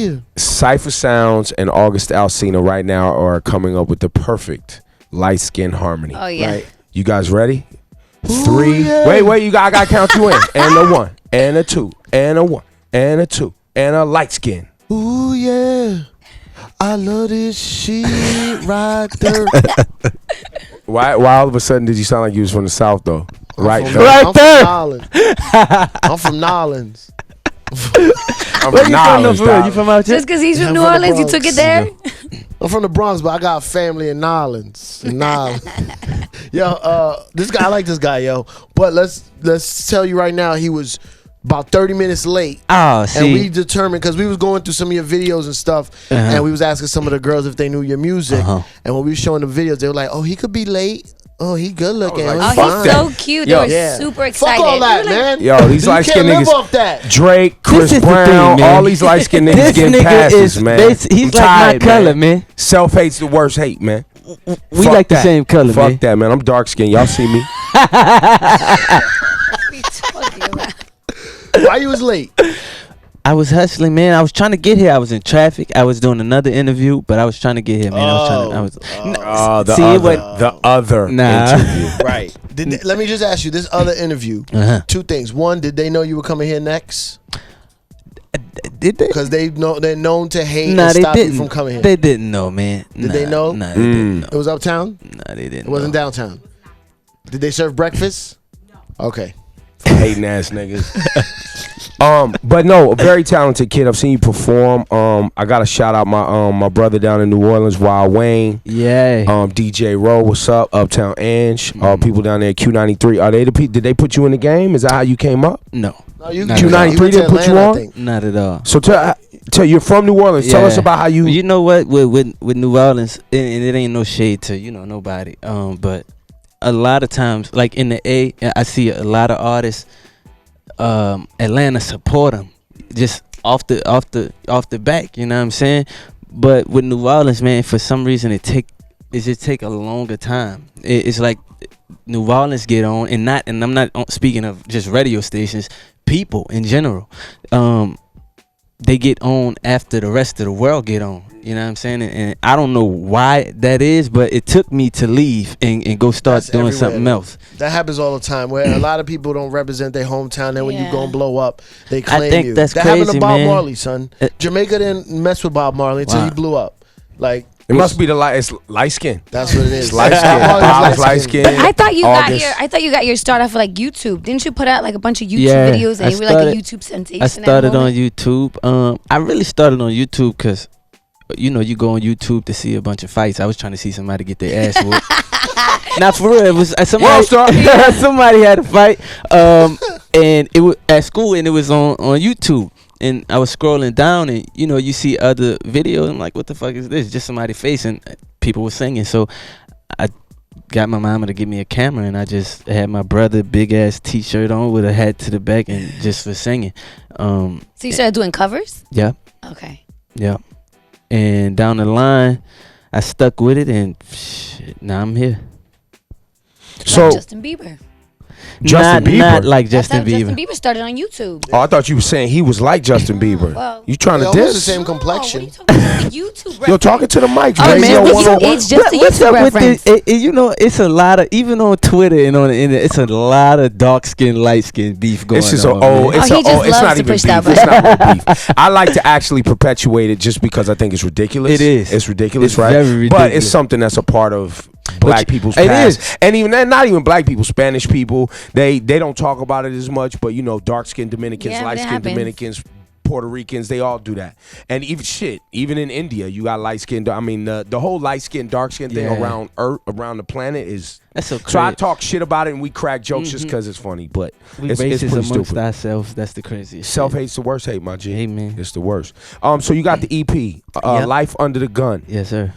Yeah. Cypher Sounds and August Alsina right now are coming up with the perfect light skin harmony. Oh yeah. Right. You guys ready? Ooh, 3. yeah. Wait. I gotta count you in. And a 1, and a 2, and a 1, and a 2, and a light skin. Ooh yeah. I love this shit right there. Why all of a sudden did you sound like you was from the South though? Right there. I'm from Nolens. I'm from Nolens. I'm Where from you from? Nolens, Bro? dog. You from out here? Just because he's Yeah, from I'm New from the Orleans, you took Bronx. it there. I'm from the Bronx, but I got family in Nolens. Yo, this guy, I like this guy, yo. But let's tell you right now, he was about 30 minutes late. Oh, see. And we determined, because we was going through some of your videos and stuff, and we was asking some of the girls if they knew your music. And when we was showing the videos, they were like, oh, he could be late. Oh, he good looking. like, Oh, fuck he's that. so cute. Yo. They were super excited. Fuck all that, We were like, man. Yo, these You light can't skinned live niggas. off that. Drake, Chris is the Brown, thing, man. all these light skinned niggas This getting nigga passes, is man. he's I'm like my tired, color, man. Self hate's the worst hate, man. We Fuck like the that. same color, Fuck man. that, man. I'm dark skinned. Y'all see me? what are you talking about? Why you was late? I was hustling, man. I was trying to get here. I was in traffic. I was doing another interview, but I was trying to get here, man. The other Nah. interview. Right. Let me just ask you, this other interview, two things. One, did they know you were coming here next? Did they? Because they're known to hate Nah, and they stop you didn't. from coming here. They didn't know, man. Did they know? Nah, they didn't know. It was uptown? Nah, they didn't. It wasn't know. downtown. Did they serve breakfast? No. Okay. Hating ass niggas. But no, a very talented kid. I've seen you perform. I gotta shout out my brother down in New Orleans, Wild Wayne. Yeah. DJ Rowe, what's up? Uptown Ange. People down there at Q93. Are they the people? Did they put you in the game? Is that how you came up? No. No, you Not Q93 you went to didn't put you Atlanta, I on? think. Not at all. So tell you're from New Orleans. Tell us about how you. You know what? With New Orleans, and it ain't no shade to nobody. But a lot of times, like in the A, I see a lot of artists. Atlanta support them just off the back. You know what I'm saying? But with New Orleans, man, for some reason it just take a longer time. It's like New Orleans get on, and I'm not speaking of just radio stations. People in general, they get on after the rest of the world get on. You know what I'm saying? And I don't know why that is, but it took me to leave and go start That's doing everywhere, something man. else. That happens all the time, where a lot of people don't represent their hometown, and when you Yeah. go and blow up, they claim think you. that's that happened to crazy, Bob man. Marley, son. Jamaica didn't mess with Bob Marley until he Wow. blew up. Like, It must be the light. It's light skin. that's what it is. It's light skin. Bob Marley's Bob's light skin. But I thought you August. got your start off with like YouTube. Didn't you put out like a bunch of YouTube Yeah, videos and I you were like a started- YouTube sensation? I at that started on moment? YouTube. I really started on YouTube because, you go on YouTube to see a bunch of fights. I was trying to see somebody get their ass whooped. Not for real. It was somebody. Somebody had a fight. And it was at school, and it was on YouTube. And I was scrolling down, and you see other videos. I'm like, what the fuck is this? Just somebody facing. People were singing. So I got my mama to give me a camera, and I just had my brother big ass T-shirt on with a hat to the back, and just for singing. So you started doing covers? Yeah. Okay. Yeah. And down the line, I stuck with it, and shit, now I'm here. So Like Justin Bieber. Justin Bieber. Not like That's Justin how Bieber. Justin Bieber started on YouTube. Oh, I thought you were saying he was like Justin Bieber. Well, You trying They're to almost the diss? same What are complexion. you talking about? The YouTube Yo, talking to the mic. Oh, Radio man, it's 101. just a What's YouTube up with reference. this? It's a lot of, even on Twitter and on the internet, it's a lot of dark skin, light skin beef going on. It's just man. it's he just it's loves not to even push beef. that It's button. not real beef. I like to actually perpetuate it just because I think it's ridiculous. It is. It's ridiculous, It's right? very But ridiculous. it's something that's a part of black people's it past. is. And even not even black people, Spanish people, they don't talk about it as much, but dark skinned Dominicans, Yeah, but light it skinned happens. Dominicans, Puerto Ricans, they all do that. And even in India, you got light skinned. I mean, the whole light skin, dark skin thing Yeah. around Earth, around the planet is. That's so So I crazy. talk shit about it and we crack jokes just because it's funny, but We it's racist pretty amongst stupid. ourselves. That's the craziest. Self shit. hate's the worst hate, my G. Hey, man. It's the worst. So you got the EP, Yep. Life Under the Gun. Yes, sir.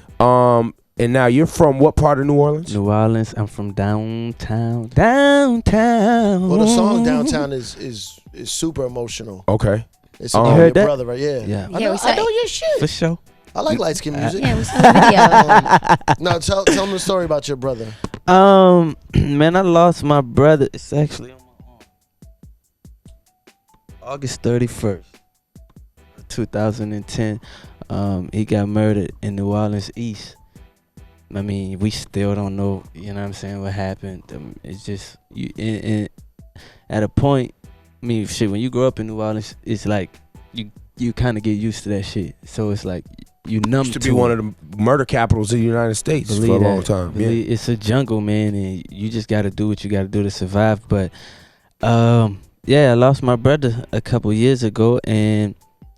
And now you're from what part of New Orleans? New Orleans. I'm from downtown. Downtown. Well, the song Downtown is super emotional. Okay. It's You about heard your that? brother, right? Yeah. Yeah. I Yeah, know, we saw I know it. your shit. For sure. I like light skin music. Yeah, we saw the video. No, tell them the story about your brother. Man, I lost my brother. It's actually on my arm. August 31st, 2010. He got murdered in New Orleans East. I mean, we still don't know, you know what I'm saying, what happened. It's just, at a point, I mean, shit, when you grow up in New Orleans, it's like, you kind of get used to that shit. So it's like, you numb used to be one of the murder capitals of the United States for a long time. Yeah. It's a jungle, man, and you just got to do what you got to do to survive. But, yeah, I lost my brother a couple years ago, and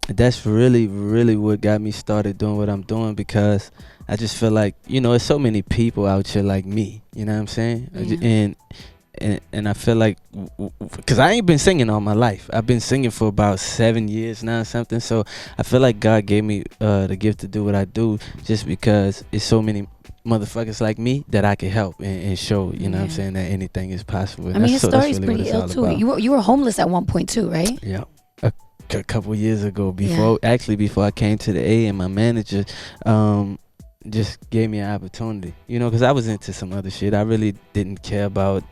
that's really, really what got me started doing what I'm doing, because I just feel like, there's so many people out here like me, you know what I'm saying? Yeah. And I feel like, because I ain't been singing all my life. I've been singing for about 7 years now or something. So I feel like God gave me the gift to do what I do, just because it's so many motherfuckers like me that I can help and show, you know what I'm saying, that anything is possible. And I mean, his story's really pretty ill too. You were homeless at one point too, right? Yeah. A couple years ago, before I came to the A, and my manager just gave me an opportunity, because I was into some other shit. I really didn't care about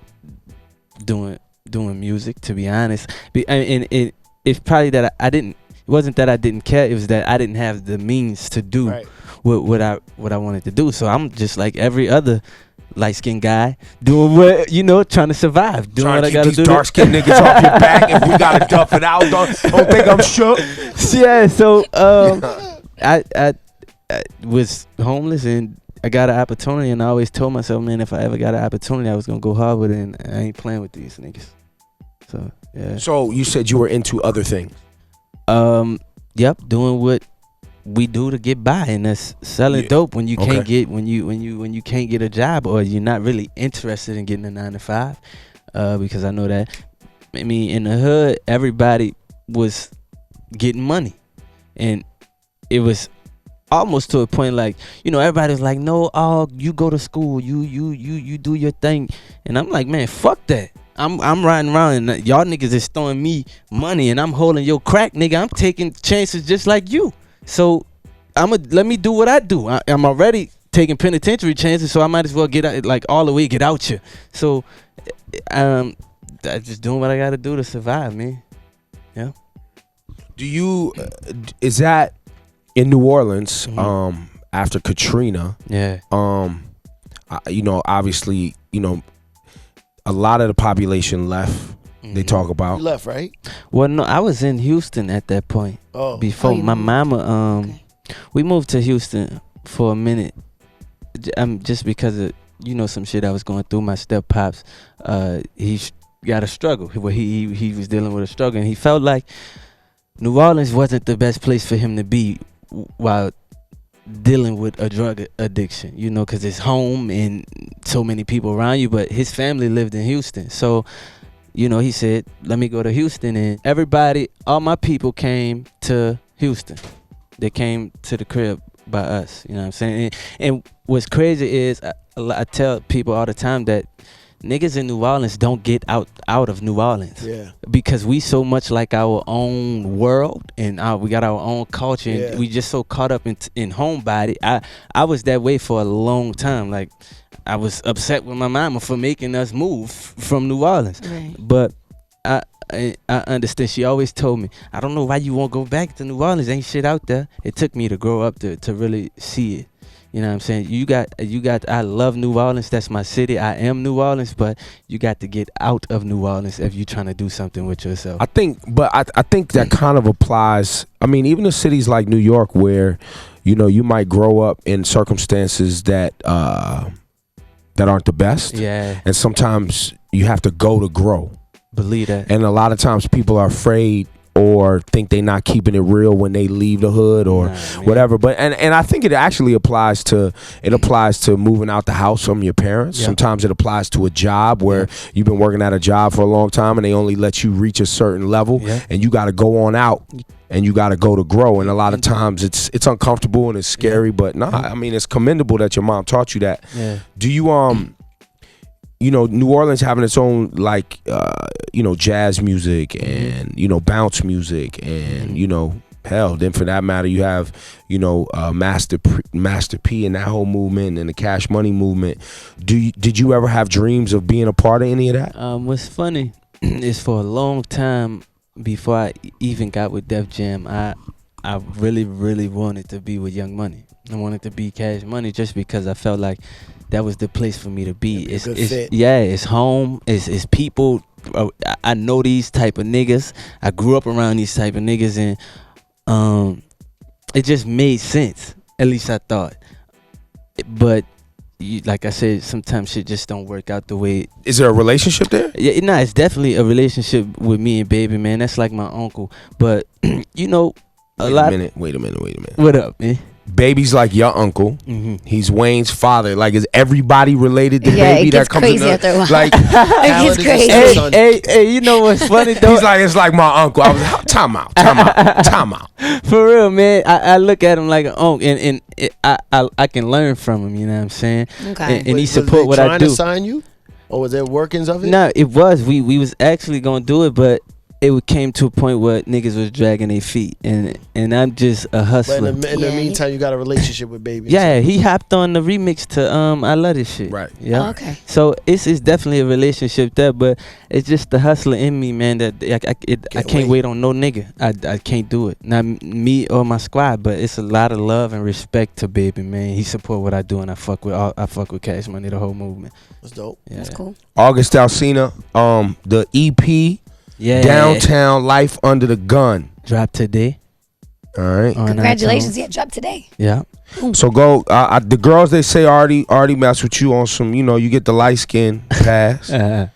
doing music, to be honest. And it's probably that I didn't. It wasn't that I didn't care. It was that I didn't have the means to do what I wanted to do. So I'm just like every other light-skinned guy, doing what, trying to survive, doing what I gotta do. These dark-skinned niggas off your back. If we gotta duff it out, don't think I'm shook. Yeah. So I was homeless, and I got an opportunity, and I always told myself, man, if I ever got an opportunity, I was gonna go hard with it, and I ain't playing with these niggas. So yeah. So you said you were into other things. Yep, doing what we do to get by, and that's selling dope when you can't get when you can't get a job, or you're not really interested in getting a 9 to 5. Because I know that, I mean, in the hood, everybody was getting money, and it was almost to a point like, everybody was like, no, you go to school, you do your thing, and I'm like, man, fuck that. I'm riding around, and y'all niggas is throwing me money, and I'm holding your crack, nigga. I'm taking chances just like you. So let me do what I do. I'm already taking penitentiary chances, so I might as well get out, like all the way get out here. So I'm just doing what I got to do to survive, man. Yeah. Is that in New Orleans, after Katrina? Yeah. Obviously, a lot of the population left. They talk about. You left, right? Well, no, I was in Houston at that point. Oh. Before my mama, we moved to Houston for a minute, just because of some shit I was going through. My step pops, he got a struggle. He was dealing with a struggle, and he felt like New Orleans wasn't the best place for him to be while dealing with a drug addiction, because it's home and so many people around you. But his family lived in Houston, so he said, let me go to Houston. And all my people came to Houston. They came to the crib by us, you know what I'm saying? And what's crazy is I tell people all the time that niggas in New Orleans don't get out of New Orleans. Yeah. Because we so much like our own world, and we got our own culture, and we just so caught up in homebody. I was that way for a long time. Like, I was upset with my mama for making us move from New Orleans. Right. But I understand. She always told me, I don't know why you won't go back to New Orleans. Ain't shit out there. It took me to grow up to really see it. You know what I'm saying? You got, I love New Orleans. That's my city. I am New Orleans, but you got to get out of New Orleans if you're trying to do something with yourself. I think that kind of applies. I mean, even to cities like New York, where, you might grow up in circumstances that aren't the best. Yeah. And sometimes you have to go to grow. Believe that. And a lot of times people are afraid or think they're not keeping it real when they leave the hood or whatever. But and I think it actually applies to moving out the house from your parents. Yeah. Sometimes it applies to a job where you've been working at a job for a long time and they only let you reach a certain level, and you got to go on out and you got to go to grow. And a lot of times it's uncomfortable and it's scary, but I mean, it's commendable that your mom taught you that. Yeah. Do you New Orleans having its own jazz music and bounce music and hell, then for that matter you have Master P and that whole movement and the Cash Money movement. Did you ever have dreams of being a part of any of that? What's funny is for a long time before I even got with Def Jam, I really, really wanted to be with Young Money. I wanted to be Cash Money just because I felt like that was the place for me to be. It's home. It's people. I know these type of niggas. I grew up around these type of niggas, and it just made sense. At least I thought. But like I said, sometimes shit just don't work out the way. Is there a relationship there? Yeah, nah, it's definitely a relationship with me and Baby, man. That's like my uncle. But you know, Wait a minute. What up, man? Baby's like your uncle. Mm-hmm. He's Wayne's father. Like, is everybody related to Yeah, Baby? it gets that comes crazy in after a while. like, It gets crazy. Hey, you know what's funny though? he's like, it's like my uncle. I was like, time out. For real, man. I look at him like an uncle, and I can learn from him. You know what I'm saying? Okay. And he support what I do. Trying to sign you, or was there workings of it? No, it was. We was actually gonna do it, but it came to a point where niggas was dragging their feet, and I'm just a hustler. But in the meantime, you got a relationship with Baby. Yeah, he hopped on the remix to I Love This Shit. Right. Yeah. Oh, okay. So it's definitely a relationship there, but it's just the hustler in me, man. That I can't wait on no nigga. I can't do it. Not me or my squad, but it's a lot of love and respect to Baby, man. He support what I do, and I fuck with Cash Money, the whole movement. That's dope. Yeah. That's cool. August Alsina, the EP, Downtown Life Under the Gun. Drop today. All right. Congratulations. Yeah, dropped today. Yeah. So go. The girls, they say already mess with you on some. You know, you get the light skin pass. And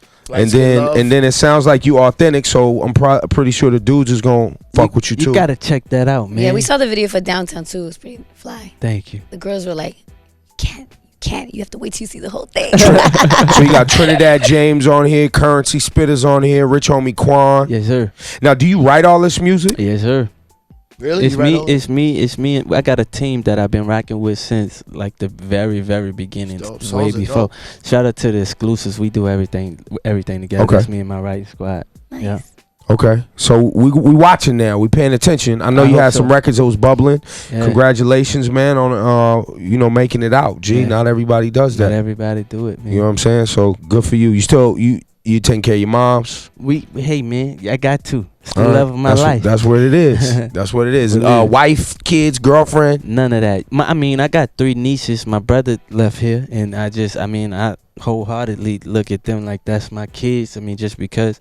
then it sounds like you authentic, so I'm pretty sure the dudes is gonna fuck with you too. You gotta check that out, man. Yeah, we saw the video for Downtown too. It was pretty fly. Thank you. The girls were like, can't. You have to wait till you see the whole thing. So you got Trinidad James on here, Currency Spitters on here, Rich Homie Quan. Yes, sir. Now, do you write all this music? Yes, sir. Really? It's me. I got a team that I've been rocking with since like the very, very beginning, way before. Shout out to the exclusives. We do everything together. Okay. It's me and my writing squad. Nice. Yeah. Okay, so we watching now. We paying attention. I know you had some records that was bubbling. Yeah. Congratulations, man, on making it out. Gee, Yeah. Not everybody does that. Not everybody do it, man. You know what I'm saying? So good for you. You still you taking care of your moms. Hey man, I got to. It's the All right. love of my life. That's what it is. That's what it is. Wife, kids, girlfriend. None of that. I got 3 nieces. My brother left here, and I wholeheartedly look at them like that's my kids. Just because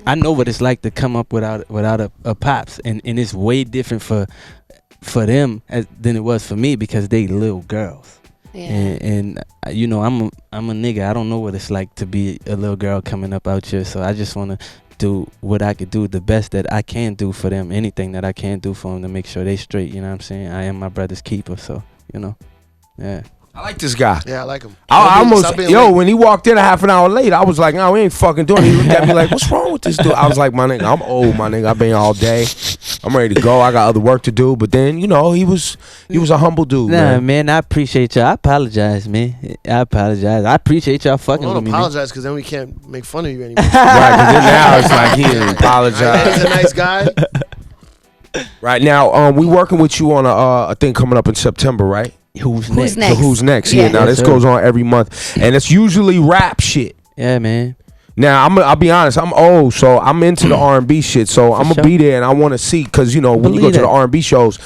I know what it's like to come up without a pops, and it's way different for them than it was for me because they little girls. Yeah. And you know, I'm a nigga. I don't know what it's like to be a little girl coming up out here. So I just want to do what I could do, the best that I can do for them, anything that I can do for them to make sure they straight. You know what I'm saying? I am my brother's keeper. So yeah. I like this guy. Yeah, I like him. When he walked in a half an hour late, I was like, no, we ain't fucking doing it. He looked at me like, what's wrong with this dude? I was like, my nigga, I'm old, my nigga. I've been here all day. I'm ready to go. I got other work to do. But then, he was a humble dude, man, I appreciate y'all. I apologize, man. I appreciate y'all fucking with me. Don't apologize because then we can't make fun of you anymore. Right, because then now it's like he didn't apologize. He's a nice guy. Right now, we working with you on a thing coming up in September, right? Who's next? So Who's Next? Yeah. Yeah, now this goes on every month, and it's usually rap shit. Yeah, man. Now I'll be honest, I'm old, so I'm into the R&B shit. So I'm gonna be there, and I want to see, cause when you go to the R&B shows,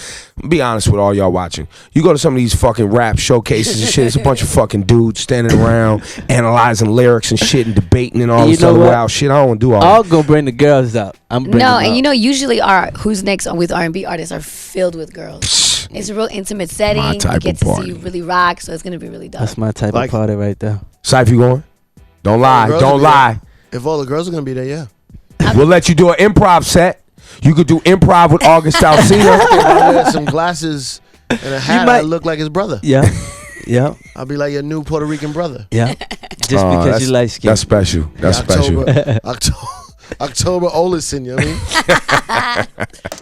be honest with all y'all watching, you go to some of these fucking rap showcases and shit. It's a bunch of fucking dudes standing around analyzing lyrics and shit and debating and all this other wild shit. I don't want to do all that. I'll go bring the girls up. Usually our Who's Next with R&B artists are filled with girls. It's a real intimate setting. My type You get of to party. see you really rock, so it's gonna be really dope. That's my type of party right there. Syph, you going? Don't lie. Don't lie. If all the girls are gonna be there, yeah. We'll let you do an improv set. You could do improv with August Alsina. Some glasses and a hat. I look like his brother. Yeah. Yeah. I'll be like your new Puerto Rican brother. Yeah. Just because you like skin. That's special. That's special. October Olison, you know what I mean?